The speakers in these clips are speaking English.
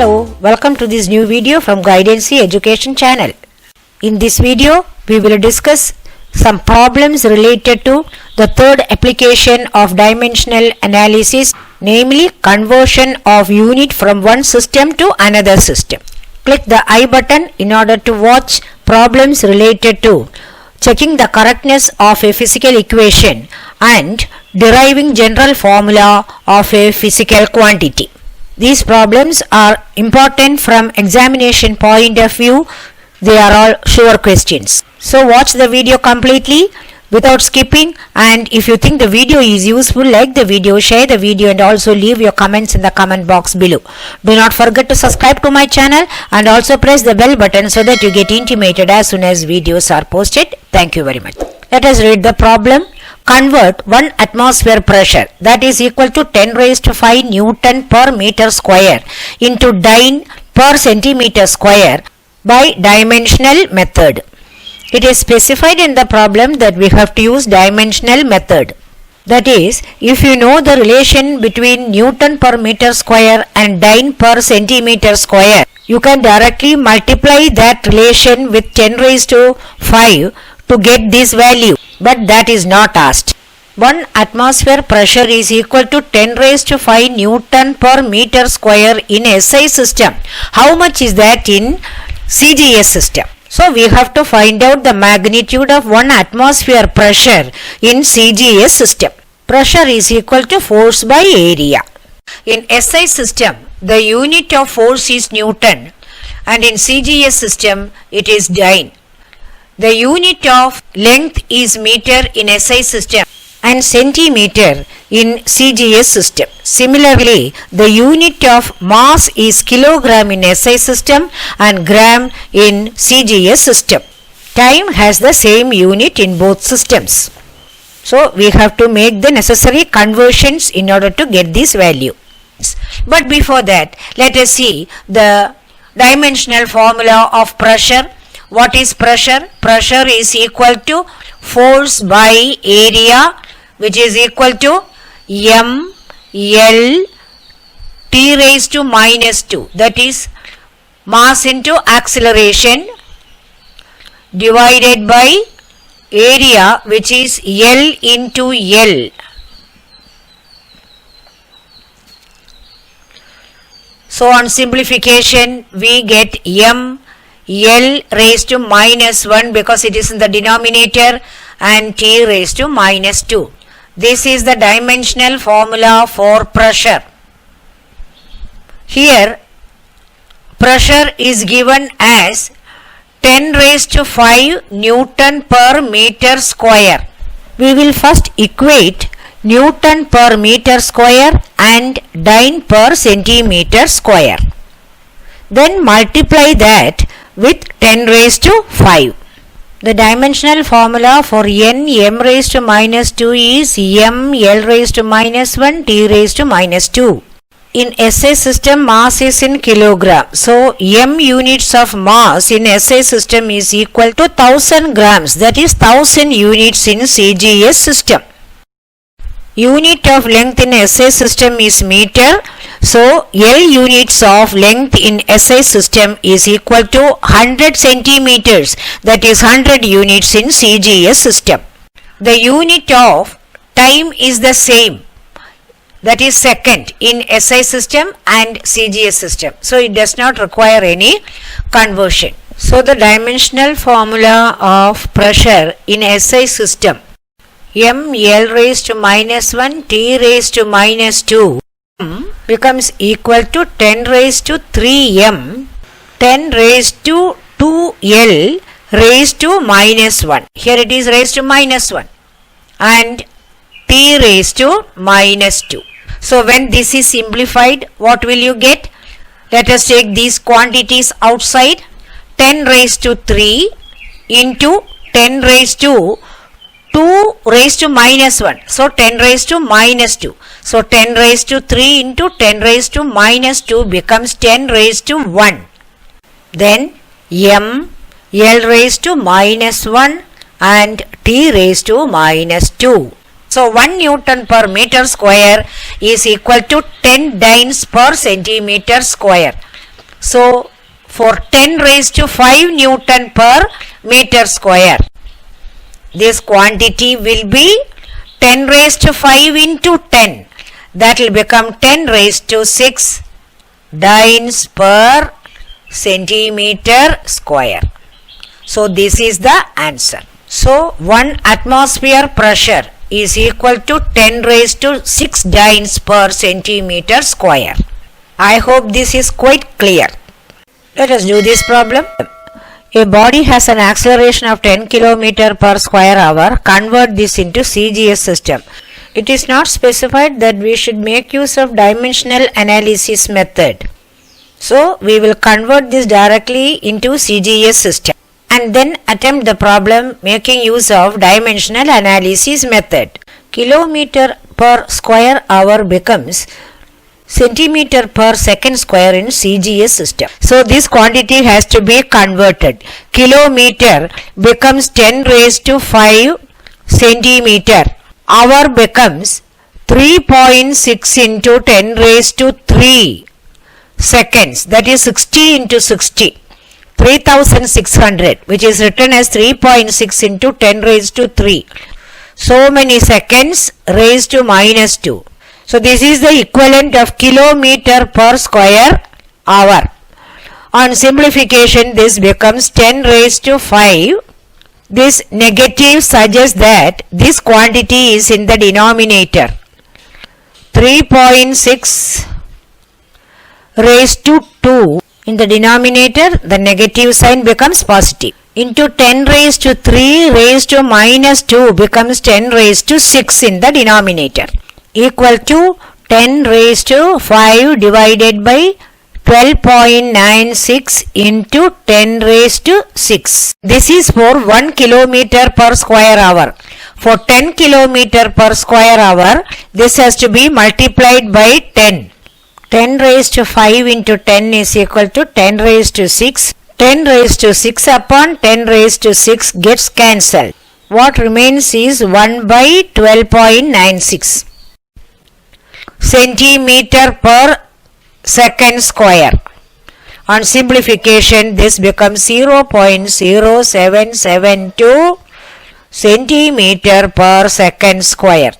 Hello, welcome to this new video from Guidancy Education channel. In this video, we will discuss some problems related to the third application of dimensional analysis, namely conversion of unit from one system to another system. Click the I button in order to watch problems related to checking the correctness of a physical equation and deriving general formula of a physical quantity. These problems are important from examination point of view. They are all sure questions. So watch the video completely without skipping, and if you think the video is useful, like the video, share the video, and also leave your comments in the comment box below. Do not forget to subscribe to my channel and also press the bell button so that you get intimated as soon as videos are posted. Thank you very much. Let us read the problem. Convert 1 atmosphere pressure, that is equal to 10 raised to 5 Newton per meter square, into dyne per centimeter square by dimensional method. It is specified in the problem that we have to use dimensional method. That is, if you know the relation between Newton per meter square and dyne per centimeter square, you can directly multiply that relation with 10 raised to 5 to get this value. But that is not asked. 1 atmosphere pressure is equal to 10 raised to 5 Newton per meter square in SI system. How much is that in CGS system? So we have to find out the magnitude of 1 atmosphere pressure in CGS system. Pressure is equal to force by area. In SI system, the unit of force is Newton, and in CGS system it is dyne. The unit of length is meter in SI system and centimeter in CGS system. Similarly, the unit of mass is kilogram in SI system and gram in CGS system. Time has the same unit in both systems. So, we have to make the necessary conversions in order to get this value. But before that, let us see the dimensional formula of pressure. What is pressure? Pressure is equal to force by area, which is equal to M L T raised to minus 2. That is mass into acceleration divided by area, which is L into L. So on simplification, we get M L raised to minus 1 because it is in the denominator, and T raised to minus 2. This is the dimensional formula for pressure. Here pressure is given as 10 raised to 5 Newton per meter square. We will first equate Newton per meter square and dyne per centimeter square. Then multiply that with 10 raised to 5. The dimensional formula for n m raised to minus 2 is m l raised to minus 1 t raised to minus 2. In SI system, mass is in kilogram. So, m units of mass in SI system is equal to 1000 grams. That is 1000 units in CGS system. Unit of length in SI system is meter. So, L units of length in SI system is equal to 100 centimeters. That is 100 units in CGS system. The unit of time is the same. That is second in SI system and CGS system. So, it does not require any conversion. So, the dimensional formula of pressure in SI system, M L raised to minus 1 T raised to minus 2 becomes equal to 10 raised to 3m 10 raised to 2l raised to minus 1. Here it is raised to minus 1 and t raised to minus 2. So when this is simplified, what will you get? Let us take these quantities outside. 10 raised to 3 into 10 raised to 2 raised to minus 1. So 10 raised to minus 2. So 10 raised to 3 into 10 raised to minus 2 becomes 10 raised to 1. Then m l raised to minus 1 and t raised to minus 2. So 1 Newton per meter square is equal to 10 dynes per centimeter square. So for 10 raised to 5 Newton per meter square, this quantity will be 10 raised to 5 into 10. That will become 10 raised to 6 dynes per centimeter square. So this is the answer. So 1 atmosphere pressure is equal to 10 raised to 6 dynes per centimeter square. I hope this is quite clear. Let us do this problem. A body has an acceleration of 10 km per square hour. Convert this into CGS system. It is not specified that we should make use of dimensional analysis method. So we will convert this directly into CGS system and then attempt the problem making use of dimensional analysis method. Kilometer per square hour becomes centimeter per second square in CGS system. So this quantity has to be converted. Kilometer becomes 10 raised to 5 centimeter. Hour becomes 3.6 into 10 raised to 3 seconds. That is 60 into 60. 3600, which is written as 3.6 into 10 raised to 3. So many seconds raised to minus 2. So this is the equivalent of kilometer per square hour. On simplification, this becomes 10 raised to 5. This negative suggests that this quantity is in the denominator. 3.6 raised to 2 in the denominator, the negative sign becomes positive. Into 10 raised to 3 raised to minus 2 becomes 10 raised to 6 in the denominator, equal to 10 raised to 5 divided by 12.96 into 10 raised to 6. This is for 1 kilometer per square hour. For 10 kilometer per square hour, this has to be multiplied by 10. 10 raised to 5 into 10 is equal to 10 raised to 6. 10 raised to 6 upon 10 raised to 6 gets cancelled. What remains is 1 by 12.96 centimeter per second square. On simplification, this becomes 0.0772 centimeter per second square.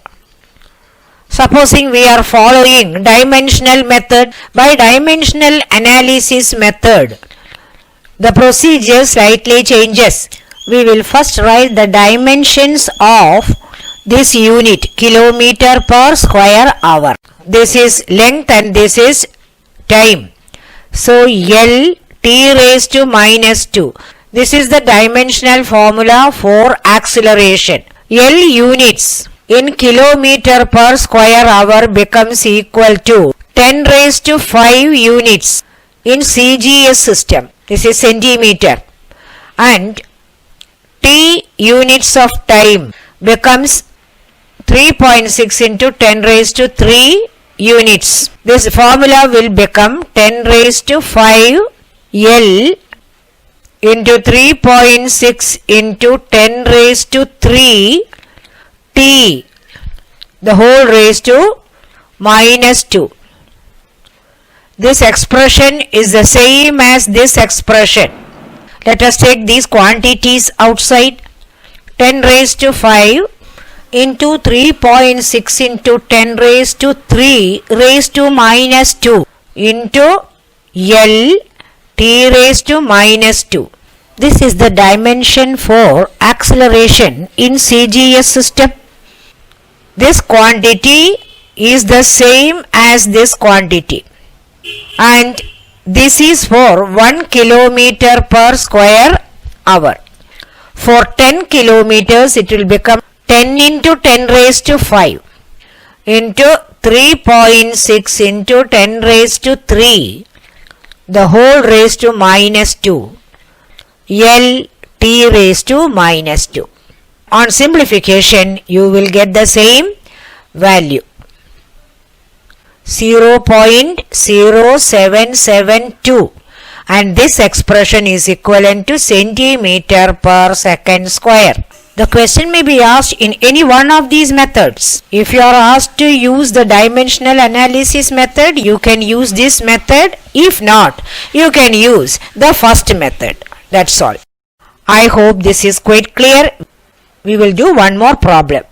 Supposing we are following dimensional method, by dimensional analysis method, the procedure slightly changes. We will first write the dimensions of this unit, kilometer per square hour. This is length and this is time. So L t raised to minus 2. This is the dimensional formula for acceleration. L units in kilometer per square hour becomes equal to 10 raised to 5 units in CGS system. This is centimeter. And t units of time becomes 3.6 into 10 raised to 3 units. This formula will become 10 raised to 5 L into 3.6 into 10 raised to 3 T, the whole raised to minus 2. This expression is the same as this expression. Let us take these quantities outside. 10 raised to 5 into 3.6 into 10 raised to 3 raised to minus 2 into L t raised to minus 2. This is the dimension for acceleration in CGS system. This quantity is the same as this quantity, and this is for 1 kilometer per square hour. For 10 kilometers, it will become 10 into 10 raised to 5 into 3.6 into 10 raised to 3, the whole raised to minus 2, L t raised to minus 2. On simplification, you will get the same value, 0.0772, and this expression is equivalent to centimeter per second square. The question may be asked in any one of these methods. If you are asked to use the dimensional analysis method, you can use this method. If not, you can use the first method. That's all. I hope this is quite clear. We will do one more problem.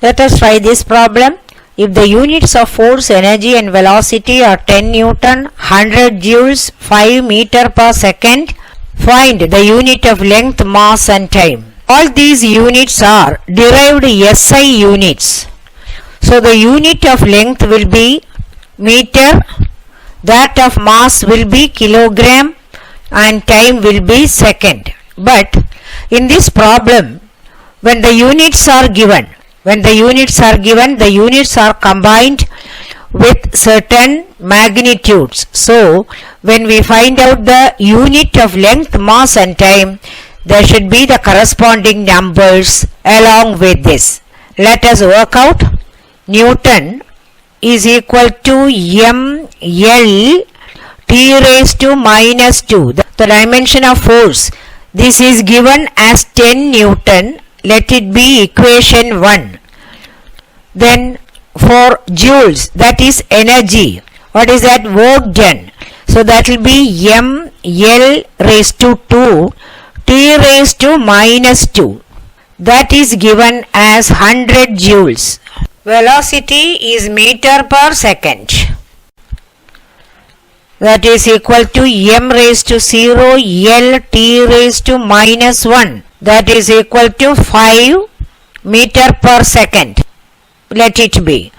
Let us try this problem. If the units of force, energy and velocity are 10 Newton, 100 joules, 5 meter per second, find the unit of length, mass and time. All these units are derived SI units. So the unit of length will be meter, that of mass will be kilogram and time will be second. But in this problem, when the units are given, the units are combined with certain magnitudes. So when we find out the unit of length, mass and time, there should be the corresponding numbers along with this. Let us work out. Newton is equal to ml t raised to minus 2. The dimension of force. This is given as 10 Newton. Let it be equation 1. Then for joules, that is energy. What is that? Work done. So that will be ml raised to 2 t raised to minus 2. That is given as 100 joules. Velocity is meter per second. That is equal to m raised to 0 l t raised to minus 1. That is equal to 5 meter per second. Let it be.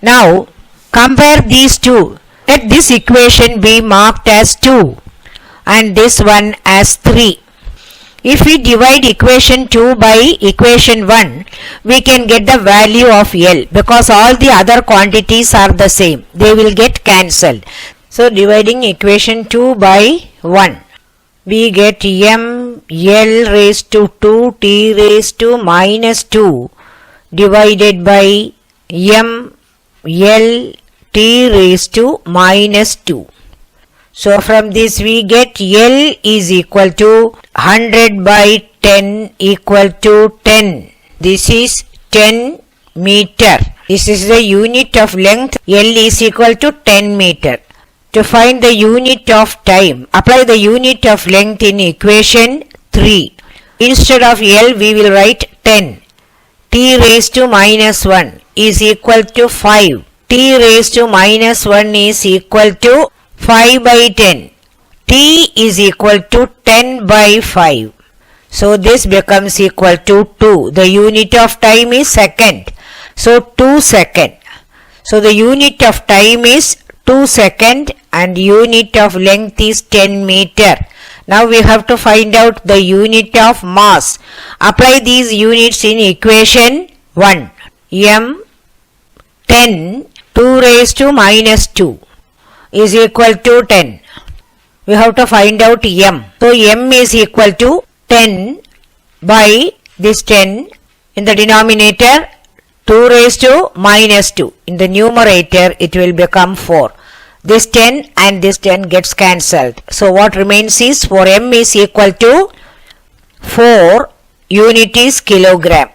Now compare these two. Let this equation be marked as 2 and this one as 3. If we divide equation 2 by equation 1, we can get the value of L because all the other quantities are the same. They will get cancelled. So dividing equation 2 by 1, we get m L raised to 2 t raised to minus 2 divided by m L t raised to minus 2. So from this we get L is equal to 100 by 10 equal to 10. This is 10 meter. This is the unit of length. L is equal to 10 meter. To find the unit of time, apply the unit of length in equation 3. Instead of L we will write 10. T raised to minus 1 is equal to 5. T raised to minus 1 is equal to 5 by 10. T is equal to 10 by 5. So this becomes equal to 2. The unit of time is second. So 2 second. So the unit of time is 2 second and unit of length is 10 meter. Now we have to find out the unit of mass. Apply these units in equation 1. M 10 2 raised to minus 2 is equal to 10. We have to find out m. So m is equal to 10 by this 10 in the denominator 2 raised to minus 2. In the numerator it will become 4. This 10 and this 10 gets cancelled. So what remains is for m is equal to 4, unit is kilogram.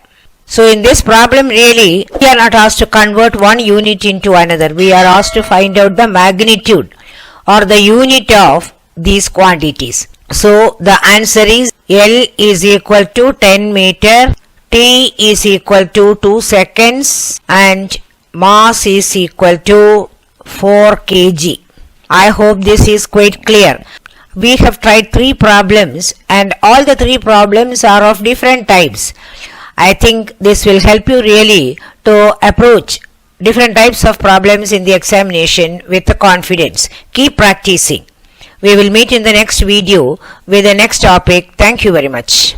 So in this problem really we are not asked to convert one unit into another. We are asked to find out the magnitude or the unit of these quantities. So the answer is L is equal to 10 meter, T is equal to 2 seconds and mass is equal to 4 kg. I hope this is quite clear. We have tried 3 problems and all the 3 problems are of different types. I think this will help you really to approach different types of problems in the examination with confidence. Keep practicing. We will meet in the next video with the next topic. Thank you very much.